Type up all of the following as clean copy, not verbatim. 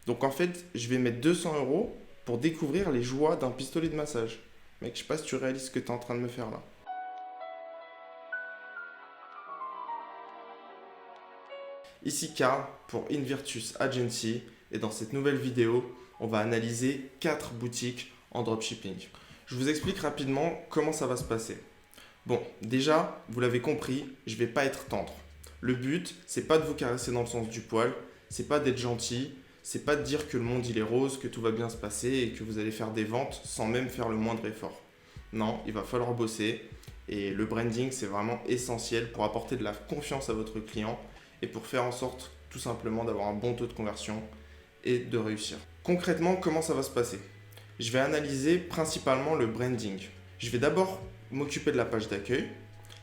Donc en fait, je vais mettre 200 euros pour découvrir les joies d'un pistolet de massage. Mec, je sais pas si tu réalises ce que tu es en train de me faire là. Ici Karl pour Invirtus Agency et dans cette nouvelle vidéo, on va analyser 4 boutiques en dropshipping. Je vous explique rapidement comment ça va se passer. Bon, déjà, vous l'avez compris, je vais pas être tendre. Le but, c'est pas de vous caresser dans le sens du poil, c'est pas d'être gentil, c'est pas de dire que le monde il est rose, que tout va bien se passer et que vous allez faire des ventes sans même faire le moindre effort. Non, il va falloir bosser et le branding c'est vraiment essentiel pour apporter de la confiance à votre client et pour faire en sorte tout simplement d'avoir un bon taux de conversion et de réussir. Concrètement, comment ça va se passer? Je vais analyser principalement le branding. Je vais d'abord m'occuper de la page d'accueil.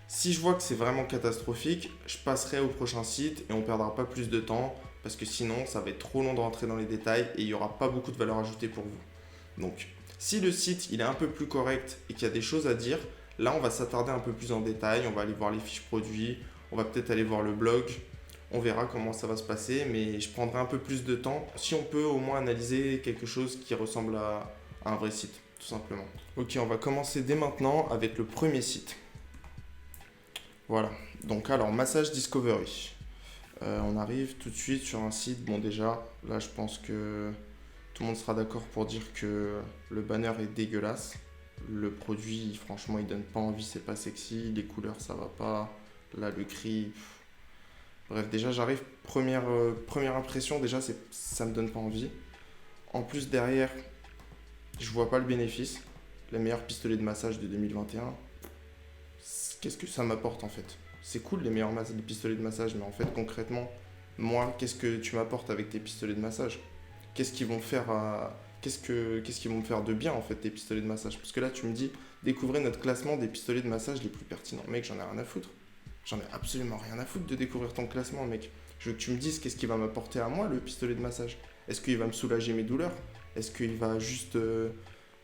Si je vois que c'est vraiment catastrophique, je passerai au prochain site et on ne perdra pas plus de temps parce que sinon ça va être trop long de rentrer dans les détails et il n'y aura pas beaucoup de valeur ajoutée pour vous. Donc si le site il est un peu plus correct et qu'il y a des choses à dire, là on va s'attarder un peu plus en détail, on va aller voir les fiches produits, on va peut-être aller voir le blog, on verra comment ça va se passer, mais je prendrai un peu plus de temps si on peut au moins analyser quelque chose qui ressemble à un vrai site, tout simplement. Ok, on va commencer dès maintenant avec le premier site. Voilà, donc alors Massage Discovery. On arrive tout de suite sur un site, bon déjà, là je pense que tout le monde sera d'accord pour dire que le banner est dégueulasse. Le produit, franchement, il donne pas envie, c'est pas sexy, les couleurs ça va pas, là le cri. Bref, déjà j'arrive, première impression, déjà ça me donne pas envie. En plus derrière, je vois pas le bénéfice. Le meilleur pistolet de massage de 2021. Qu'est-ce que ça m'apporte en fait? C'est cool les pistolets de massage, mais en fait concrètement, moi, qu'est-ce que tu m'apportes avec tes pistolets de massage? Qu'est-ce qu'ils vont faire qu'est-ce qu'ils vont me faire de bien en fait tes pistolets de massage? Parce que là tu me dis découvrez notre classement des pistolets de massage les plus pertinents. Mec, j'en ai rien à foutre. J'en ai absolument rien à foutre de découvrir ton classement, mec. Je veux que tu me dises qu'est-ce qui va m'apporter à moi le pistolet de massage. Est-ce qu'il va me soulager mes douleurs? Est-ce qu'il va juste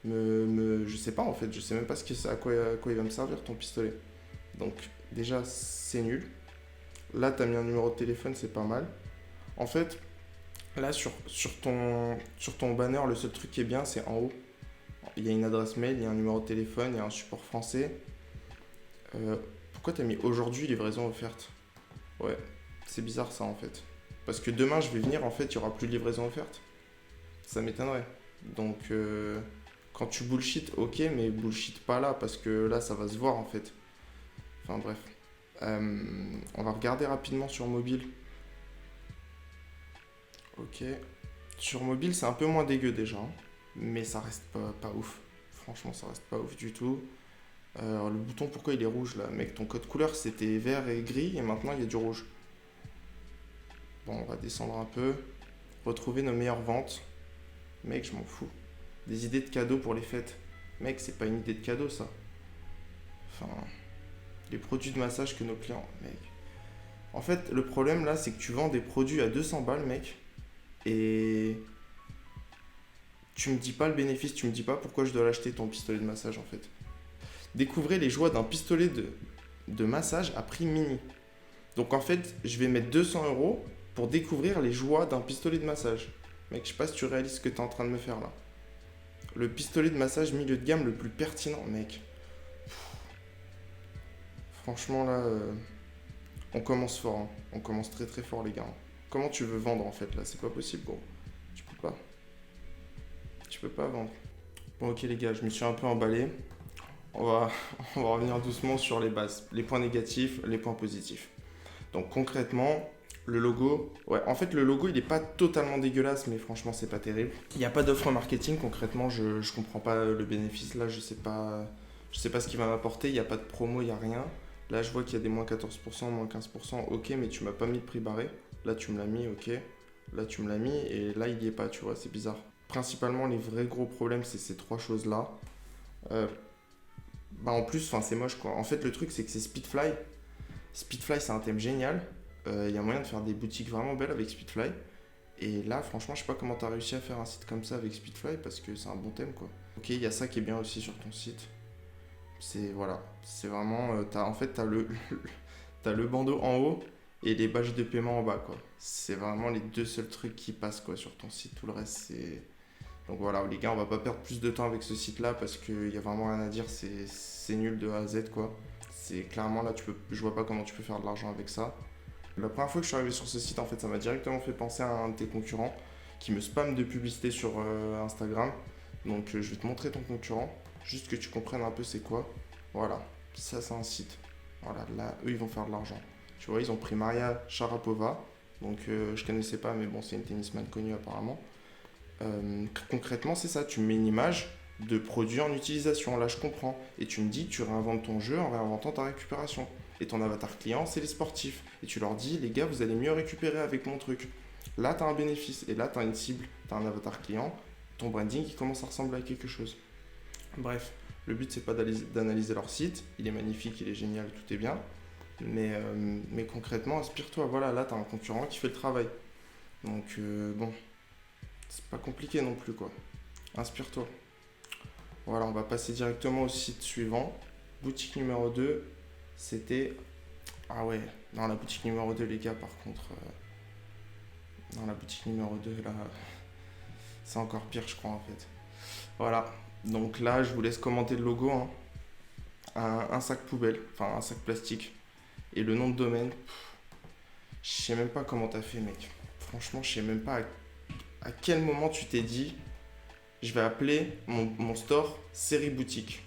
je sais pas en fait, je sais même pas à quoi il va me servir ton pistolet. Donc déjà c'est nul. Là tu as mis un numéro de téléphone, c'est pas mal. En fait, là sur ton banner, le seul truc qui est bien c'est en haut. Il y a une adresse mail, il y a un numéro de téléphone, il y a un support français. Pourquoi tu as mis aujourd'hui livraison offerte? Ouais, c'est bizarre ça en fait. Parce que demain je vais venir en fait, il y aura plus de livraison offerte. Ça m'étonnerait. Donc quand tu bullshit, ok, mais bullshit pas là parce que là ça va se voir en fait. Enfin bref. On va regarder rapidement sur mobile. Ok. Sur mobile, c'est un peu moins dégueu déjà, hein, mais ça reste pas ouf. Franchement, ça reste pas ouf du tout. Le bouton, pourquoi il est rouge là? Mec, ton code couleur c'était vert et gris et maintenant il y a du rouge. Bon, on va descendre un peu. Retrouver nos meilleures ventes. Mec, je m'en fous. Des idées de cadeaux pour les fêtes. Mec, c'est pas une idée de cadeau ça. Enfin, les produits de massage que nos clients. Mec. En fait, le problème là, c'est que tu vends des produits à 200 balles, mec. Et tu me dis pas le bénéfice, tu me dis pas pourquoi je dois l'acheter ton pistolet de massage en fait. Découvrez les joies d'un pistolet de massage à prix mini. Donc en fait, je vais mettre 200 euros pour découvrir les joies d'un pistolet de massage. Mec, je sais pas si tu réalises ce que tu es en train de me faire là. Le pistolet de massage milieu de gamme le plus pertinent, mec. Franchement là, on commence fort. Hein. On commence très très fort les gars. Comment tu veux vendre en fait là? C'est pas possible gros. Tu peux pas. Tu peux pas vendre. Bon ok les gars, je me suis un peu emballé. On va, on va revenir doucement sur les bases. Les points négatifs, les points positifs. Donc concrètement, le logo, ouais, en fait le logo il est pas totalement dégueulasse, mais franchement c'est pas terrible. Il n'y a pas d'offre marketing concrètement, je comprends pas le bénéfice là, je sais pas ce qu'il va m'apporter, il n'y a pas de promo, il n'y a rien. Là je vois qu'il y a des moins 14%, moins 15%, ok, mais tu m'as pas mis le prix barré. Là tu me l'as mis, ok. Là tu me l'as mis et là il y est pas, tu vois, c'est bizarre. Principalement les vrais gros problèmes c'est ces trois choses là. Bah en plus, c'est moche quoi. En fait le truc c'est que c'est Speedfly. Speedfly c'est un thème génial. Il y a moyen de faire des boutiques vraiment belles avec Speedfly. Et là, franchement, je sais pas comment tu as réussi à faire un site comme ça avec Speedfly parce que c'est un bon thème quoi. Ok, il y a ça qui est bien aussi sur ton site. C'est voilà, c'est vraiment. En fait, t'as le bandeau en haut et les badges de paiement en bas, quoi. C'est vraiment les deux seuls trucs qui passent, quoi, sur ton site. Tout le reste, c'est... Donc voilà, les gars, on va pas perdre plus de temps avec ce site-là parce qu'il y a vraiment rien à dire. C'est nul de A à Z, quoi. C'est clairement là, je vois pas comment tu peux faire de l'argent avec ça. La première fois que je suis arrivé sur ce site, en fait, ça m'a directement fait penser à un de tes concurrents qui me spamme de publicité sur Instagram. Donc je vais te montrer ton concurrent, juste que tu comprennes un peu c'est quoi. Voilà, ça c'est un site. Voilà, là, eux, ils vont faire de l'argent. Tu vois, ils ont pris Maria Sharapova. Donc je connaissais pas, mais bon, c'est une tennisman connue apparemment. Concrètement, c'est ça. Tu me mets une image de produit en utilisation. Là, je comprends. Et tu me dis que tu réinventes ton jeu en réinventant ta récupération. Et ton avatar client, c'est les sportifs. Et tu leur dis, les gars, vous allez mieux récupérer avec mon truc. Là, tu as un bénéfice. Et là, tu as une cible. Tu as un avatar client. Ton branding, qui commence à ressembler à quelque chose. Bref, le but, c'est pas d'analyser leur site. Il est magnifique, il est génial, tout est bien. Mais concrètement, inspire-toi. Voilà, là, tu as un concurrent qui fait le travail. Donc, bon, c'est pas compliqué non plus, quoi. Inspire-toi. Voilà, on va passer directement au site suivant. Boutique numéro 2, c'était... Ah ouais, dans la boutique numéro 2, les gars, par contre... Dans la boutique numéro 2, là... C'est encore pire, je crois, en fait. Voilà. Donc là, je vous laisse commenter le logo. Hein. Un sac poubelle, enfin un sac plastique. Et le nom de domaine, je sais même pas comment t'as fait, mec. Franchement, je sais même pas à quel moment tu t'es dit, je vais appeler mon store série boutique.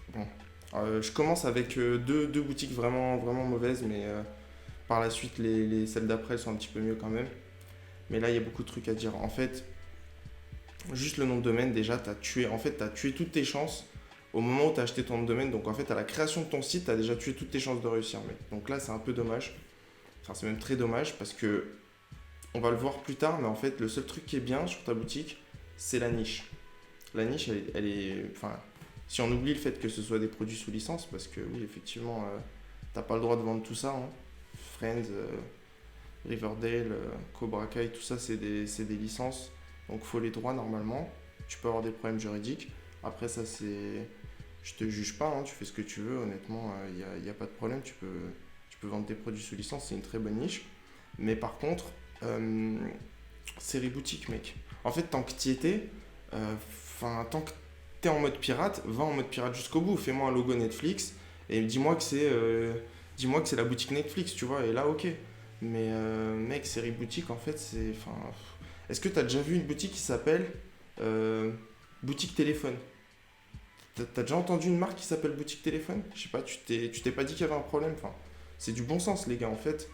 Bon, je commence avec deux boutiques vraiment, vraiment mauvaises, mais par la suite, celles d'après, elles sont un petit peu mieux quand même. Mais là, il y a beaucoup de trucs à dire. En fait, juste le nom de domaine, déjà, t'as tué toutes tes chances au moment où tu as acheté ton nom de domaine. Donc, en fait, à la création de ton site, tu as déjà tué toutes tes chances de réussir, mec. Donc là, c'est un peu dommage. Enfin, c'est même très dommage parce que on va le voir plus tard, mais en fait, le seul truc qui est bien sur ta boutique, c'est la niche. La niche, enfin, si on oublie le fait que ce soit des produits sous licence, parce que oui, effectivement, t'as pas le droit de vendre tout ça. Hein. Friends, Riverdale, Cobra Kai, tout ça, c'est des licences. Donc, faut les droits normalement. Tu peux avoir des problèmes juridiques. Après, ça, c'est... Je te juge pas, hein, tu fais ce que tu veux. Honnêtement, il n'y a pas de problème. Tu peux vendre tes produits sous licence, c'est une très bonne niche. Mais par contre, série boutique, mec. En fait, tant que tu y étais, tant que tu es en mode pirate, va en mode pirate jusqu'au bout. Fais-moi un logo Netflix et dis-moi que c'est la boutique Netflix, tu vois. Et là, ok. Mais mec, série boutique, en fait, c'est... Est-ce que tu as déjà vu une boutique qui s'appelle boutique téléphone? T'as déjà entendu une marque qui s'appelle boutique téléphone? Je sais pas, tu t'es pas dit qu'il y avait un problème. Enfin, c'est du bon sens, les gars. En fait,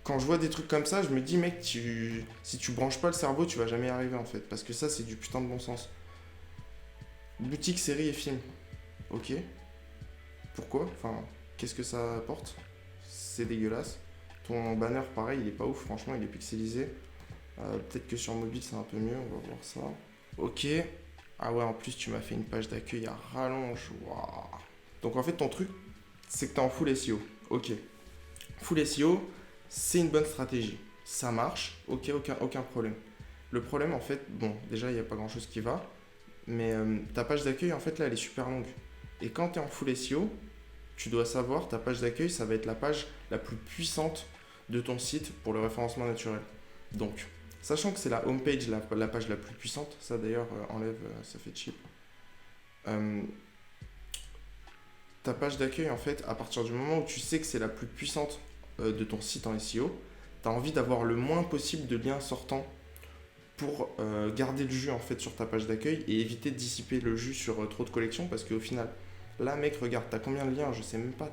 quand je vois des trucs comme ça, je me dis, mec, si tu branches pas le cerveau, tu vas jamais y arriver, en fait. Parce que ça, c'est du putain de bon sens. Boutique, série et film. Ok. Pourquoi? Enfin, qu'est-ce que ça apporte? C'est dégueulasse. Ton banner, pareil, il est pas ouf, franchement, il est pixelisé. Peut-être que sur mobile, c'est un peu mieux, on va voir ça. Ok. Ah ouais, en plus, tu m'as fait une page d'accueil à rallonge. Waouh. Donc, en fait, ton truc, c'est que t'es en full SEO. Ok. Full SEO, c'est une bonne stratégie. Ça marche. Ok, aucun problème. Le problème, en fait, bon, déjà, il n'y a pas grand-chose qui va. Mais ta page d'accueil, en fait, là, elle est super longue. Et quand tu es en full SEO, tu dois savoir, ta page d'accueil, ça va être la page la plus puissante de ton site pour le référencement naturel. Donc, sachant que c'est la homepage, la page la plus puissante, ça d'ailleurs, enlève, ça fait cheap. Ta page d'accueil, en fait, à partir du moment où tu sais que c'est la plus puissante de ton site en SEO, tu as envie d'avoir le moins possible de liens sortants pour garder le jus en fait sur ta page d'accueil et éviter de dissiper le jus sur trop de collections parce qu'au final, là mec, regarde, t'as combien de liens? Je sais même pas,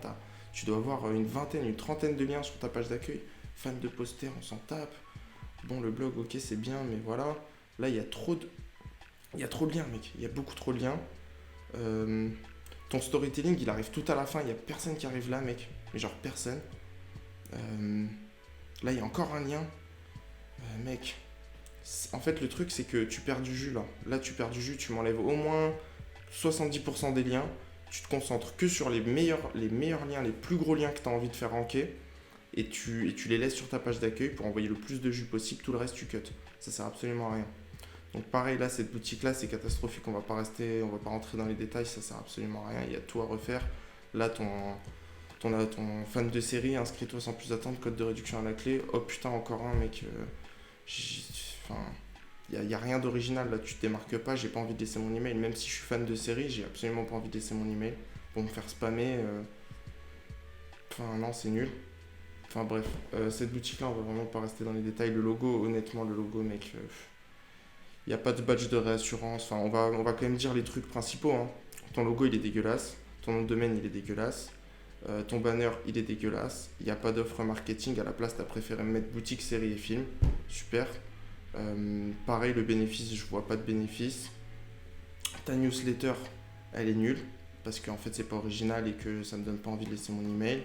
tu dois avoir une vingtaine, une trentaine de liens sur ta page d'accueil. Fans de posters, on s'en tape. Bon, le blog, ok, c'est bien, mais voilà. Là, il y a trop de liens, mec. Il y a beaucoup trop de liens. Ton storytelling, il arrive tout à la fin. Il n'y a personne qui arrive là, mec. Mais genre personne. Là, il y a encore un lien. Mec... En fait, le truc, c'est que tu perds du jus là. Là, tu perds du jus, tu m'enlèves au moins 70% des liens. Tu te concentres que sur les meilleurs liens, les plus gros liens que tu as envie de faire ranker. Et tu les laisses sur ta page d'accueil pour envoyer le plus de jus possible. Tout le reste, tu cut. Ça sert absolument à rien. Donc pareil, là, cette boutique-là, c'est catastrophique. On va pas rentrer dans les détails. Ça sert absolument à rien. Il y a tout à refaire. Là, ton fan de série, inscris-toi sans plus attendre, code de réduction à la clé. Oh putain, encore un mec. Enfin, il n'y a rien d'original là, tu te démarques pas, j'ai pas envie de laisser mon email. Même si je suis fan de série, j'ai absolument pas envie de laisser mon email pour me faire spammer. Enfin, non, c'est nul. Enfin, bref, cette boutique-là, on va vraiment pas rester dans les détails. Le logo, honnêtement, le logo, mec, il n'y a pas de badge de réassurance. Enfin, on va quand même dire les trucs principaux, hein. Ton logo, il est dégueulasse. Ton nom de domaine, il est dégueulasse. Ton banner, il est dégueulasse. Il n'y a pas d'offre marketing. À la place, tu as préféré me mettre boutique, série et film. Super. Pareil, le bénéfice, je vois pas de bénéfice. Ta newsletter, elle est nulle. Parce qu'en fait, c'est pas original et que ça me donne pas envie de laisser mon email.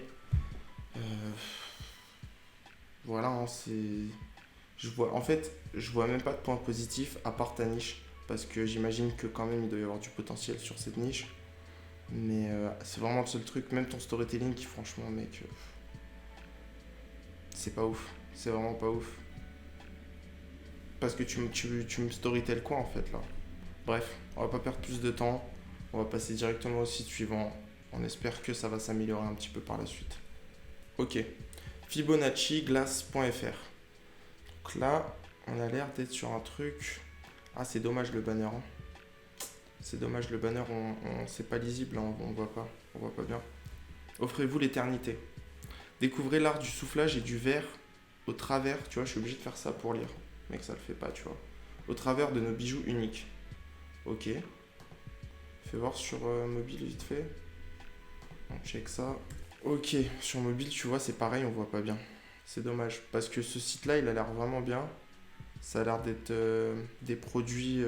Voilà, hein, en fait, je vois même pas de points positifs à part ta niche. Parce que j'imagine que quand même, il doit y avoir du potentiel sur cette niche. Mais c'est vraiment le seul truc. Même ton storytelling qui, franchement, mec, c'est pas ouf. C'est vraiment pas ouf. Parce que tu me storytell quoi en fait là? Bref, on va pas perdre plus de temps. On va passer directement au site suivant. On espère que ça va s'améliorer un petit peu par la suite. Ok. Fibonacci-glace.fr. Donc là, on a l'air d'être sur un truc. Ah, c'est dommage le banner. Hein. C'est dommage le banner, c'est pas lisible, hein, on voit pas bien. Offrez-vous l'éternité. Découvrez l'art du soufflage et du verre au travers, tu vois, je suis obligé de faire ça pour lire. Mec, ça le fait pas, tu vois. Au travers de nos bijoux uniques. Ok. Fais voir sur mobile vite fait. On check ça. Ok, sur mobile, tu vois, c'est pareil, on voit pas bien. C'est dommage, parce que ce site-là, il a l'air vraiment bien. Ça a l'air d'être des produits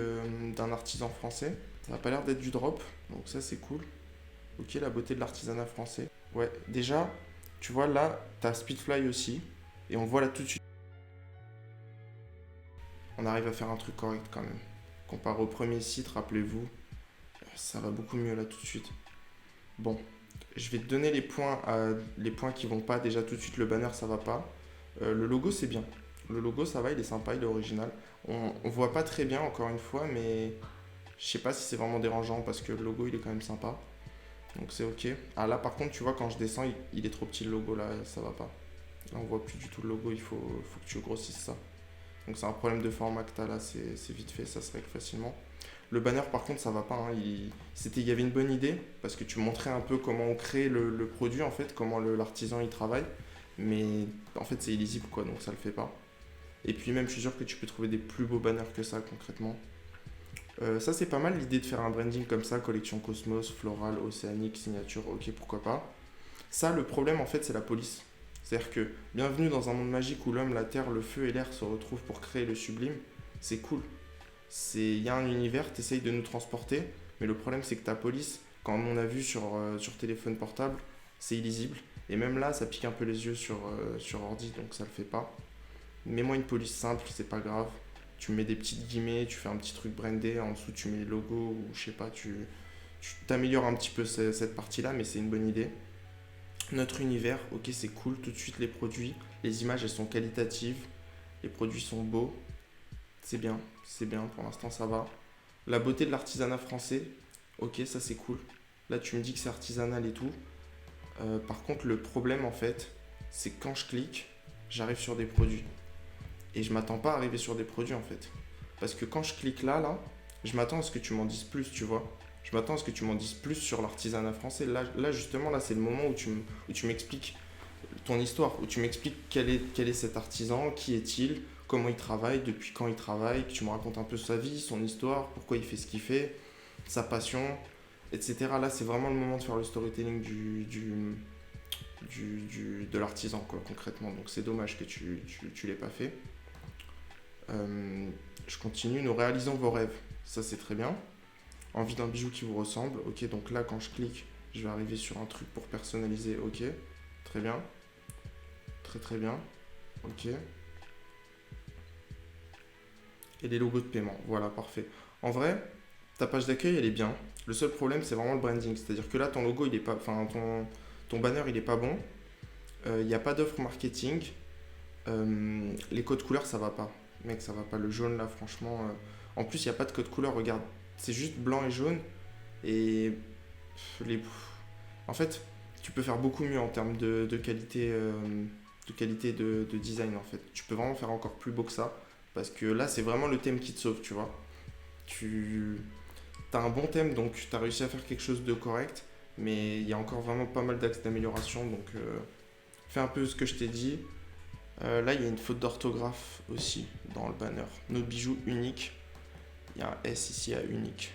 d'un artisan français. Ça n'a pas l'air d'être du drop, donc ça c'est cool. Ok, la beauté de l'artisanat français. Ouais, déjà, tu vois là, t'as Speedfly aussi. Et on voit là tout de suite. On arrive à faire un truc correct quand même. Comparé au premier site, rappelez-vous, ça va beaucoup mieux là tout de suite. Bon, je vais te donner les points qui vont pas. Déjà tout de suite, le banner ça va pas. Le logo c'est bien. Le logo ça va, il est sympa, il est original. On voit pas très bien encore une fois, mais je sais pas si c'est vraiment dérangeant parce que le logo il est quand même sympa. Donc c'est ok. Ah là par contre tu vois quand je descends il est trop petit le logo là, ça va pas. Là on voit plus du tout le logo, il faut que tu grossisses ça. Donc c'est un problème de format que t'as là, c'est vite fait, ça se règle facilement. Le banner par contre ça va pas, hein. Il y avait une bonne idée parce que tu montrais un peu comment on crée le produit en fait, comment l'artisan il travaille. Mais en fait c'est illisible quoi, donc ça le fait pas. Et puis même je suis sûr que tu peux trouver des plus beaux banners que ça concrètement. Ça c'est pas mal l'idée de faire un branding comme ça, collection Cosmos, floral, océanique, signature, ok pourquoi pas. Ça le problème en fait c'est la police. C'est-à-dire que bienvenue dans un monde magique où l'homme, la terre, le feu et l'air se retrouvent pour créer le sublime, c'est cool. Il y a un univers, t'essayes de nous transporter, mais le problème c'est que ta police, comme on a vu sur téléphone portable, c'est illisible. Et même là ça pique un peu les yeux sur ordi donc ça le fait pas. Mets-moi une police simple, c'est pas grave. Tu mets des petites guillemets, tu fais un petit truc brandé, en dessous tu mets le logo ou je sais pas, tu t'améliores un petit peu cette partie-là, mais c'est une bonne idée. Notre univers, ok c'est cool, tout de suite les produits, les images elles sont qualitatives, les produits sont beaux, c'est bien, pour l'instant ça va. La beauté de l'artisanat français, ok ça c'est cool. Là tu me dis que c'est artisanal et tout. Par contre le problème en fait, c'est que quand je clique, j'arrive sur des produits. Et je m'attends pas à arriver sur des produits en fait. Parce que quand je clique là, je m'attends à ce que tu m'en dises plus, tu vois. Je m'attends à ce que tu m'en dises plus sur l'artisanat français. Là justement, là c'est le moment où tu m'expliques ton histoire, où tu m'expliques quel est cet artisan, qui est-il, comment il travaille, depuis quand il travaille, que tu me racontes un peu sa vie, son histoire, pourquoi il fait ce qu'il fait, sa passion, etc. Là c'est vraiment le moment de faire le storytelling de l'artisan quoi, concrètement. Donc c'est dommage que tu l'aies pas fait. Je continue, nous réalisons vos rêves. Ça c'est très bien. Envie d'un bijou qui vous ressemble. Ok, donc là quand je clique, je vais arriver sur un truc pour personnaliser. Ok, très bien. Très bien. Ok. Et les logos de paiement. Voilà, parfait. En vrai, ta page d'accueil elle est bien. Le seul problème c'est vraiment le branding. C'est-à-dire que là ton logo il est pas. Enfin ton banner il est pas bon. Il n'y a pas d'offre marketing. Les codes couleurs ça va pas. Mec, ça va pas. Le jaune là, franchement. En plus, il n'y a pas de code couleur. Regarde, c'est juste blanc et jaune. Et en fait, Tu peux faire beaucoup mieux en termes de qualité, de design en fait. Tu peux vraiment faire encore plus beau que ça. Parce que là, c'est vraiment le thème qui te sauve, tu vois. Tu as un bon thème, donc tu as réussi à faire quelque chose de correct. Mais il y a encore vraiment pas mal d'axes d'amélioration. Donc fais un peu ce que je t'ai dit. Là, il y a une faute d'orthographe aussi dans le banner. Nos bijoux uniques. Il y a un S ici à unique.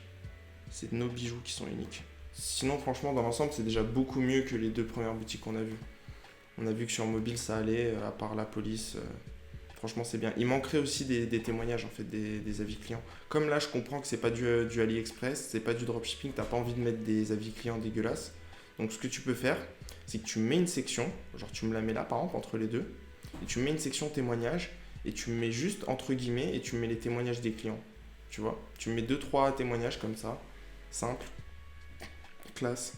C'est nos bijoux qui sont uniques. Sinon, franchement, dans l'ensemble, c'est déjà beaucoup mieux que les 2 premières boutiques qu'on a vues. On a vu que sur mobile, ça allait, à part la police. Franchement, c'est bien. Il manquerait aussi des témoignages, en fait, des avis clients. Comme là, je comprends que c'est pas du AliExpress, c'est pas du dropshipping, t'as pas envie de mettre des avis clients dégueulasses. Donc, ce que tu peux faire, c'est que tu mets une section, genre tu me la mets là, par exemple, entre les deux, et tu mets une section témoignages, et tu me mets juste entre guillemets, et tu mets les témoignages des clients. Tu vois, tu mets 2-3 témoignages comme ça, simple, classe.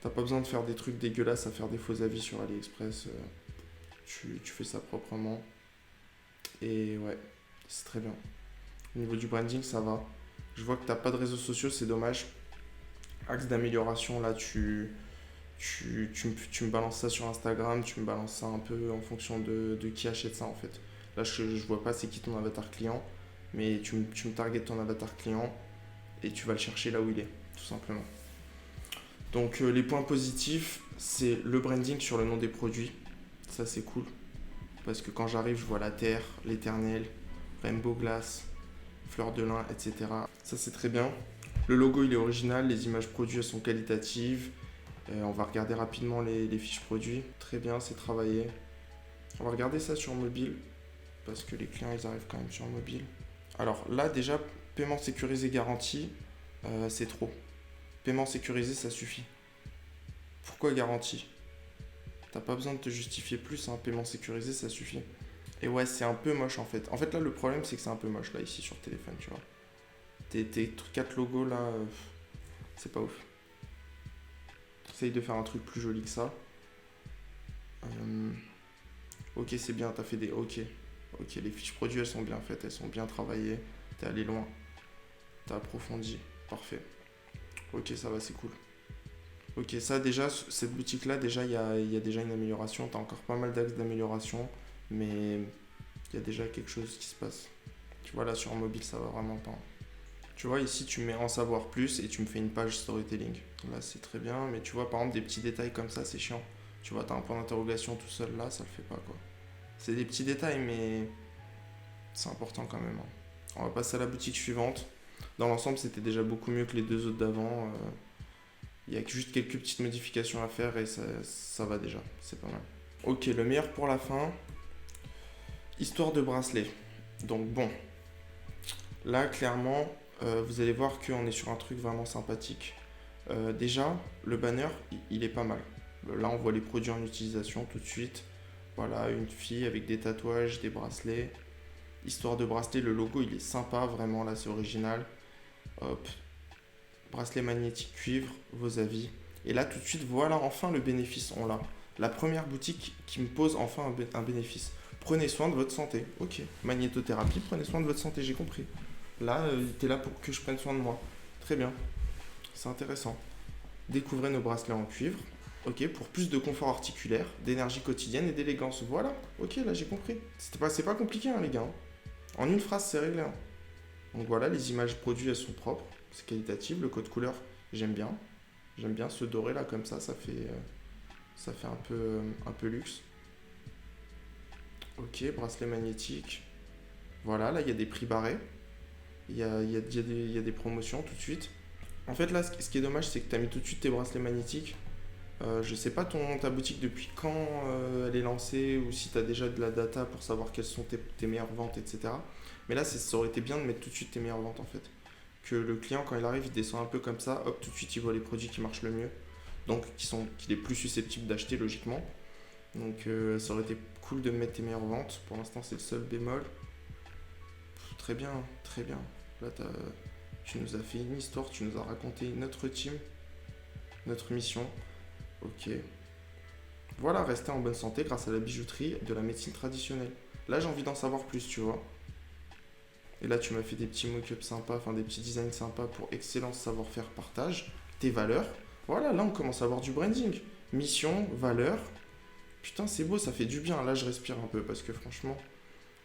T'as pas besoin de faire des trucs dégueulasses à faire des faux avis sur AliExpress. Tu fais ça proprement. Et ouais, c'est très bien. Au niveau du branding, ça va. Je vois que t'as pas de réseaux sociaux, c'est dommage. Axe d'amélioration, là, tu me balances ça sur Instagram, tu me balances ça un peu en fonction de qui achète ça en fait. Là, je vois pas c'est qui ton avatar client, mais tu me targetes ton avatar client et tu vas le chercher là où il est, tout simplement. Donc, les points positifs, c'est le branding sur le nom des produits. Ça, c'est cool. Parce que quand j'arrive, je vois la terre, l'éternel, Rainbow Glass, fleur de lin, etc. Ça, c'est très bien. Le logo, il est original, les images produits, elles sont qualitatives. On va regarder rapidement les fiches produits. Très bien, c'est travaillé. On va regarder ça sur mobile, parce que les clients, ils arrivent quand même sur mobile. Alors là, déjà, paiement sécurisé garanti, c'est trop. Paiement sécurisé, ça suffit. Pourquoi garantie? T'as pas besoin de te justifier plus, hein. Paiement sécurisé, ça suffit. Et ouais, c'est un peu moche en fait. En fait, là, le problème, c'est que c'est un peu moche, là, ici, sur téléphone, tu vois. Tes 4 logos, là, c'est pas ouf. Essaye de faire un truc plus joli que ça. Ok, c'est bien, t'as fait des... Ok, les fiches produits, elles sont bien faites, elles sont bien travaillées. T'es allé loin. T'as approfondi. Parfait. Ok, ça va, c'est cool. Ok, ça déjà, cette boutique-là, déjà, il y a déjà une amélioration. T'as encore pas mal d'axes d'amélioration, mais il y a déjà quelque chose qui se passe. Tu vois, là, sur mobile, ça va vraiment pas. Tu vois, ici, tu mets en savoir plus et tu me fais une page storytelling. Là, c'est très bien, mais tu vois, par exemple, des petits détails comme ça, c'est chiant. Tu vois, t'as un point d'interrogation tout seul là, ça le fait pas, quoi. C'est des petits détails, mais c'est important quand même, hein. On va passer à la boutique suivante. Dans l'ensemble, c'était déjà beaucoup mieux que les 2 autres d'avant. Il y a juste quelques petites modifications à faire et ça va déjà, c'est pas mal. Ok, le meilleur pour la fin. Histoire de bracelet. Donc bon, là, clairement, vous allez voir qu'on est sur un truc vraiment sympathique. Déjà, le banner, il est pas mal. Là, on voit les produits en utilisation tout de suite. Voilà, une fille avec des tatouages, des bracelets. Histoire de bracelet, le logo, il est sympa, vraiment, là, c'est original. Hop. Bracelet magnétique cuivre, vos avis. Et là, tout de suite, voilà, enfin, le bénéfice, on l'a. La première boutique qui me pose enfin un bénéfice. Prenez soin de votre santé. Ok. Magnétothérapie, prenez soin de votre santé, j'ai compris. Là, t'es là pour que je prenne soin de moi. Très bien. C'est intéressant. Découvrez nos bracelets en cuivre. Ok, pour plus de confort articulaire, d'énergie quotidienne et d'élégance. Voilà. Ok, là, j'ai compris. C'est pas compliqué, hein, les gars. En une phrase, c'est réglé, hein. Donc voilà, les images produits, elles sont propres. C'est qualitatif. Le code couleur, j'aime bien. J'aime bien ce doré, là, comme ça. Ça fait un peu luxe. Ok, bracelet magnétique. Voilà, là, il y a des prix barrés. Il y a des promotions tout de suite. En fait, là, ce qui est dommage, c'est que tu as mis tout de suite tes bracelets magnétiques. Je sais pas ta boutique depuis quand elle est lancée ou si tu as déjà de la data pour savoir quelles sont tes meilleures ventes, etc. Mais là, ça aurait été bien de mettre tout de suite tes meilleures ventes en fait. Que le client, quand il arrive, il descend un peu comme ça, hop, tout de suite, il voit les produits qui marchent le mieux. Donc, qu'il est plus susceptible d'acheter logiquement. Donc, ça aurait été cool de mettre tes meilleures ventes. Pour l'instant, c'est le seul bémol. Très bien, très bien. Là, tu nous as fait une histoire, tu nous as raconté notre team, notre mission. Ok. Voilà, rester en bonne santé grâce à la bijouterie de la médecine traditionnelle. Là, j'ai envie d'en savoir plus, tu vois. Et là, tu m'as fait des petits mock-ups sympas, enfin des petits designs sympas pour excellence, savoir-faire, partage, tes valeurs. Voilà, là, on commence à avoir du branding. mission, valeur. Putain, c'est beau, ça fait du bien. Là, je respire un peu parce que franchement,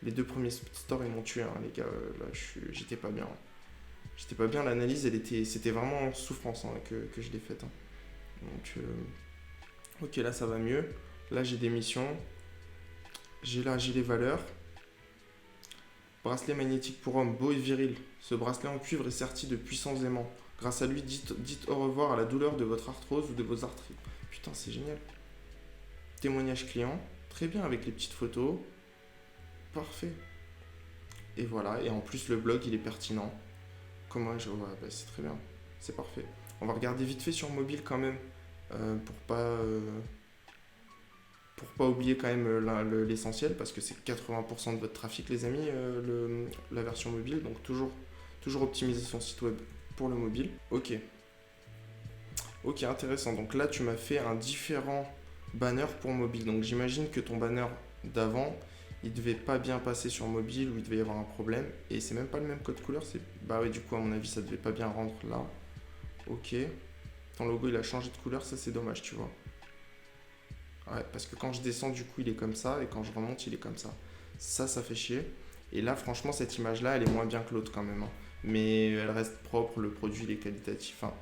les 2 premiers stores, ils m'ont tué, hein, les gars. Là, j'étais pas bien. J'étais pas bien. L'analyse, c'était vraiment en souffrance, hein, que je l'ai faite, hein. Donc, ok, là, ça va mieux. Là, j'ai des missions. J'ai les valeurs. Bracelet magnétique pour homme, beau et viril. Ce bracelet en cuivre est serti de puissants aimants. Grâce à lui, dites au revoir à la douleur de votre arthrose ou de vos arthrites. Putain, c'est génial. Témoignage client. Très bien avec les petites photos. Parfait. Et voilà. Et en plus, le blog, il est pertinent. Comment je... Ouais, bah, c'est très bien. C'est parfait. On va regarder vite fait sur mobile quand même. Pour pas oublier quand même l'essentiel, parce que c'est 80% de votre trafic, les amis, la version mobile. Donc toujours optimiser son site web pour le mobile. Ok. Ok, intéressant. Donc là, tu m'as fait un différent banner pour mobile. Donc j'imagine que ton banner d'avant, il devait pas bien passer sur mobile ou il devait y avoir un problème. Et c'est même pas le même code couleur. Bah ouais, du coup, à mon avis, ça devait pas bien rendre là. Ok. Ton logo, il a changé de couleur. Ça, c'est dommage, tu vois. Ouais, parce que quand je descends, du coup, il est comme ça. Et quand je remonte, il est comme ça. Ça fait chier. Et là, franchement, cette image-là, elle est moins bien que l'autre quand même, hein. Mais elle reste propre. Le produit, il est qualitatif. Enfin,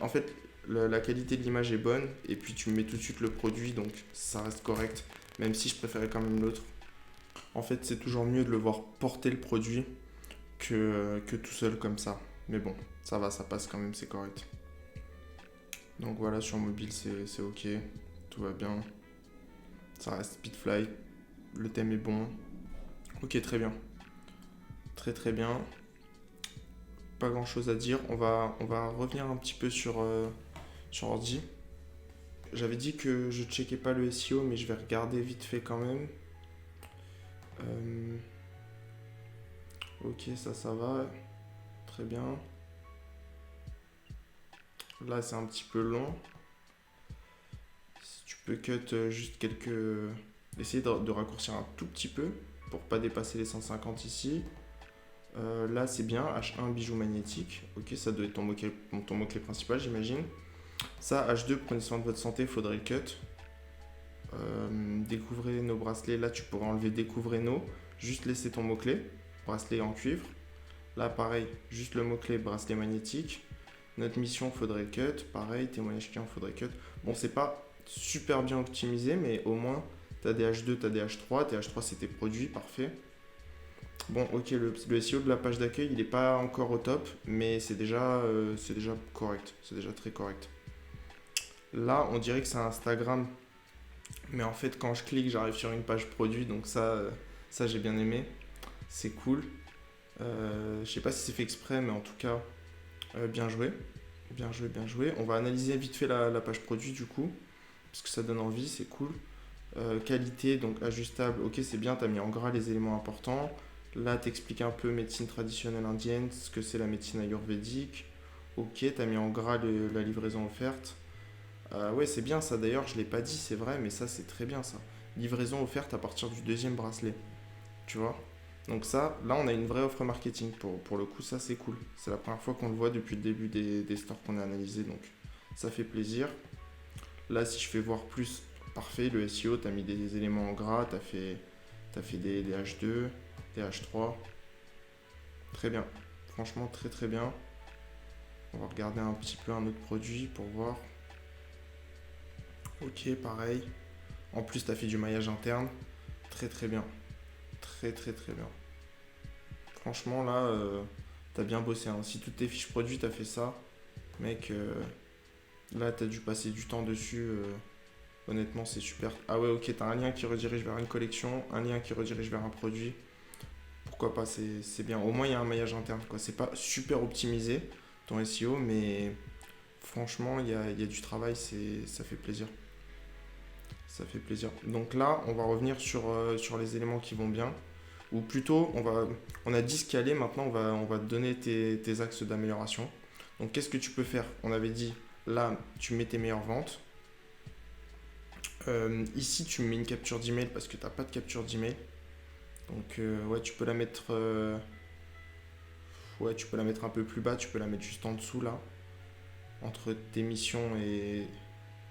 en fait, la qualité de l'image est bonne. Et puis, tu mets tout de suite le produit. Donc, ça reste correct. Même si je préférais quand même l'autre. En fait, c'est toujours mieux de le voir porter le produit que tout seul comme ça. Mais bon, ça va, ça passe quand même, c'est correct. Donc voilà, sur mobile, c'est ok. Tout va bien. Ça reste Speedfly. Le thème est bon. Ok, très bien. Très très bien. Pas grand chose à dire. On va revenir un petit peu sur ordi. J'avais dit que je checkais pas le SEO, mais je vais regarder vite fait quand même. Ok, ça va. Très bien. Là, c'est un petit peu long. Si tu peux cut juste quelques... Essayer de raccourcir un tout petit peu pour pas dépasser les 150 ici. Là, c'est bien. H1, bijou magnétique. Ok, ça doit être ton mot-clé principal, j'imagine. Ça, H2, prenez soin de votre santé, faudrait le cut. Découvrez nos bracelets. Là, tu pourrais enlever découvrez nos. Juste laisser ton mot-clé. Bracelet en cuivre. Là, pareil, juste le mot-clé bracelet magnétique. Notre mission, faudrait le cut. Pareil, témoignage client, faudrait cut. Bon, c'est pas super bien optimisé, mais au moins, t'as des H2, t'as des H3. Tes H3, c'est tes produits, parfait. Bon, ok, le SEO de la page d'accueil, il n'est pas encore au top, mais c'est déjà correct. C'est déjà très correct. Là, on dirait que c'est Instagram, mais en fait, quand je clique, j'arrive sur une page produit, donc ça j'ai bien aimé. C'est cool. Je sais pas si c'est fait exprès, mais en tout cas, bien joué. Bien joué, bien joué. On va analyser vite fait la page produit du coup, parce que ça donne envie, c'est cool. Qualité, donc ajustable, ok, c'est bien, tu as mis en gras les éléments importants. Là, tu expliques un peu médecine traditionnelle indienne, ce que c'est la médecine ayurvédique. Ok, tu as mis en gras la livraison offerte. Ouais, c'est bien ça, d'ailleurs, je ne l'ai pas dit, c'est vrai, mais ça, c'est très bien ça. Livraison offerte à partir du 2e bracelet. Tu vois? Donc ça, là, on a une vraie offre marketing. Pour le coup, ça, c'est cool. C'est la première fois qu'on le voit depuis le début des stores qu'on a analysés, donc ça fait plaisir. Là, si je fais voir plus, parfait, le SEO, tu as mis des éléments en gras, tu as fait des H2, des H3. Très bien. Franchement, très très bien. On va regarder un petit peu un autre produit pour voir. Ok, pareil. En plus, tu as fait du maillage interne. Très très bien. Très très très bien. Franchement, là, tu as bien bossé, hein. Si toutes tes fiches produits, tu as fait ça, mec, là, tu as dû passer du temps dessus. Honnêtement, c'est super. Ah ouais, ok, t'as un lien qui redirige vers une collection, un lien qui redirige vers un produit. Pourquoi pas, c'est bien. Au moins, il y a un maillage interne, quoi. C'est pas super optimisé, ton SEO, mais franchement, il y a du travail, ça fait plaisir. Ça fait plaisir. Donc là, on va revenir sur les éléments qui vont bien. Ou plutôt, on a dit ce qui allait, maintenant, on va te donner tes axes d'amélioration. Donc, qu'est-ce que tu peux faire? On avait dit, là, tu mets tes meilleures ventes. Ici, tu mets une capture d'email parce que tu n'as pas de capture d'email. Donc, ouais, tu peux la mettre. Ouais, tu peux la mettre un peu plus bas. Tu peux la mettre juste en dessous là, entre tes missions et.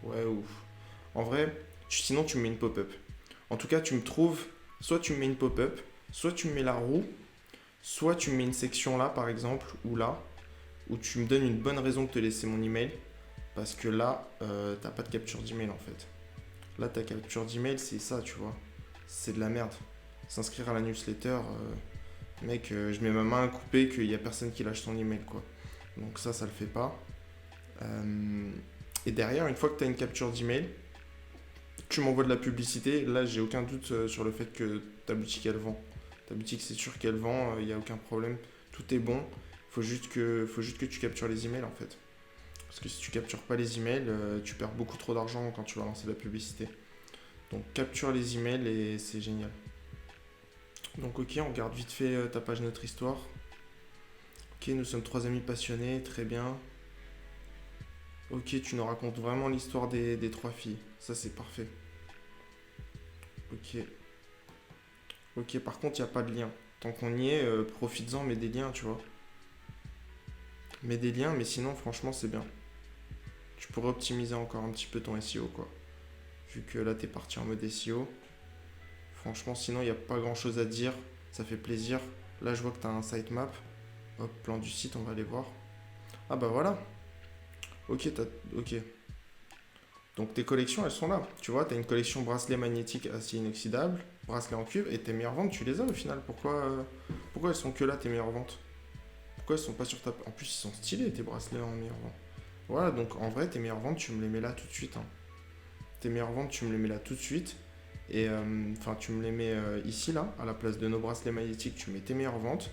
Ouais, ouf. En vrai, sinon tu me mets une pop-up. En tout cas, tu me trouves, soit tu me mets une pop-up, soit tu me mets la roue, soit tu me mets une section là, par exemple, ou là, où tu me donnes une bonne raison de te laisser mon email, parce que là, t'as pas de capture d'email en fait. Là, ta capture d'email, c'est ça, tu vois. C'est de la merde. S'inscrire à la newsletter, mec, je mets ma main à couper qu'il y a personne qui lâche son email, quoi. Donc ça le fait pas. Et derrière, une fois que tu as une capture d'email, tu m'envoies de la publicité. Là, j'ai aucun doute sur le fait que ta boutique, elle vend. Ta boutique, c'est sûr qu'elle vend, il n'y a aucun problème. Tout est bon. Faut juste que tu captures les emails, en fait. Parce que si tu captures pas les emails, tu perds beaucoup trop d'argent quand tu vas lancer la publicité. Donc, capture les emails et c'est génial. Donc, ok, on regarde vite fait ta page Notre Histoire. Ok, nous sommes 3 amis passionnés, très bien. Ok, tu nous racontes vraiment l'histoire des 3 filles. Ça, c'est parfait. Ok. Ok, par contre, il n'y a pas de lien. Tant qu'on y est, profites-en, mets des liens, tu vois. Mets des liens, mais sinon, franchement, c'est bien. Tu pourrais optimiser encore un petit peu ton SEO, quoi. Vu que là, t'es parti en mode SEO. Franchement, sinon, il n'y a pas grand-chose à dire. Ça fait plaisir. Là, je vois que tu as un sitemap. Hop, plan du site, on va aller voir. Ah bah voilà. Ok, ok. Donc tes collections, elles sont là. Tu vois, tu as une collection bracelet magnétique acier inoxydable, bracelet en cuivre, et tes meilleures ventes, tu les as au final. Pourquoi elles sont que là, tes meilleures ventes? Pourquoi elles sont pas sur ta... En plus, ils sont stylés, tes bracelets en meilleures ventes. Voilà, donc en vrai, tes meilleures ventes, tu me les mets là tout de suite. Hein. Tes meilleures ventes, tu me les mets là tout de suite. Et enfin, tu me les mets ici, là, à la place de nos bracelets magnétiques, tu mets tes meilleures ventes.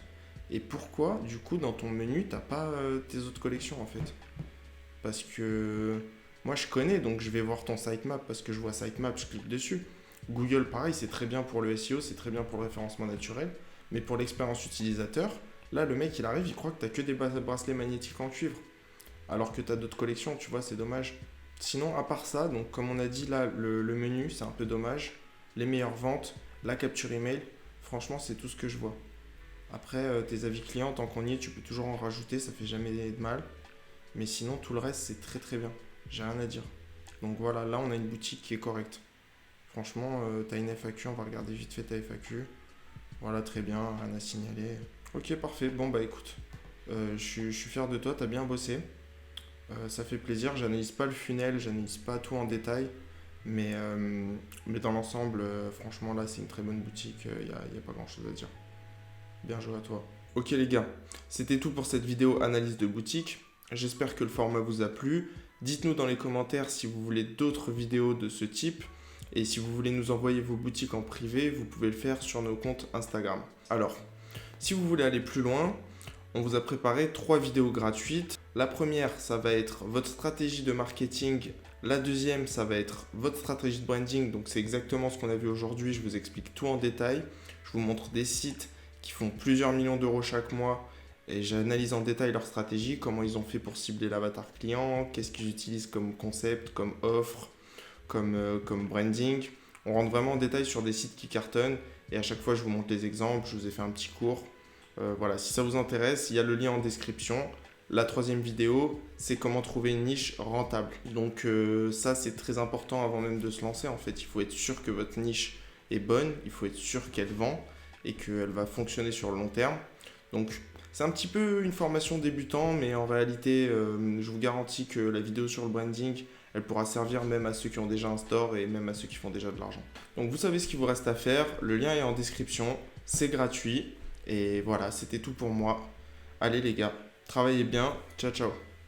Et pourquoi, du coup, dans ton menu, t'as pas tes autres collections, en fait? Parce que moi, je connais, donc je vais voir ton sitemap, parce que je vois sitemap, je clique dessus. Google, pareil, c'est très bien pour le SEO, c'est très bien pour le référencement naturel. Mais pour l'expérience utilisateur, là, le mec, il arrive, il croit que t'as que des bracelets magnétiques en cuivre. Alors que t'as d'autres collections, tu vois, c'est dommage. Sinon, à part ça, donc comme on a dit là, le menu, c'est un peu dommage. Les meilleures ventes, la capture email, franchement, c'est tout ce que je vois. Après, tes avis clients, tant qu'on y est, tu peux toujours en rajouter, ça fait jamais de mal. Mais sinon, tout le reste, c'est très très bien. J'ai rien à dire. Donc voilà, là, on a une boutique qui est correcte. Franchement, t'as une FAQ, on va regarder vite fait ta FAQ. Voilà, très bien, rien à signaler. Ok, parfait. Bon, bah écoute, je suis fier de toi, t'as bien bossé. Ça fait plaisir, j'analyse pas le funnel, j'analyse pas tout en détail. Mais dans l'ensemble, franchement, là, c'est une très bonne boutique, y a pas grand chose à dire. Bien joué à toi. Ok les gars, c'était tout pour cette vidéo analyse de boutique. J'espère que le format vous a plu. Dites-nous dans les commentaires si vous voulez d'autres vidéos de ce type. Et si vous voulez nous envoyer vos boutiques en privé, vous pouvez le faire sur nos comptes Instagram. Alors, si vous voulez aller plus loin, on vous a préparé 3 vidéos gratuites. La première, ça va être votre stratégie de marketing. La deuxième, ça va être votre stratégie de branding. Donc c'est exactement ce qu'on a vu aujourd'hui. Je vous explique tout en détail. Je vous montre des sites qui font plusieurs millions d'euros chaque mois et j'analyse en détail leur stratégie, comment ils ont fait pour cibler l'avatar client, qu'est-ce qu'ils utilisent comme concept, comme offre, comme branding. On rentre vraiment en détail sur des sites qui cartonnent et à chaque fois je vous montre les exemples, je vous ai fait un petit cours. Voilà, si ça vous intéresse, il y a le lien en description. La 3e vidéo, c'est comment trouver une niche rentable. Donc ça, c'est très important avant même de se lancer. En fait, il faut être sûr que votre niche est bonne, il faut être sûr qu'elle vend et qu'elle va fonctionner sur le long terme. Donc c'est un petit peu une formation débutant, mais en réalité, je vous garantis que la vidéo sur le branding, elle pourra servir même à ceux qui ont déjà un store et même à ceux qui font déjà de l'argent. Donc vous savez ce qu'il vous reste à faire, le lien est en description, c'est gratuit. Et voilà, c'était tout pour moi. Allez les gars, travaillez bien, ciao ciao.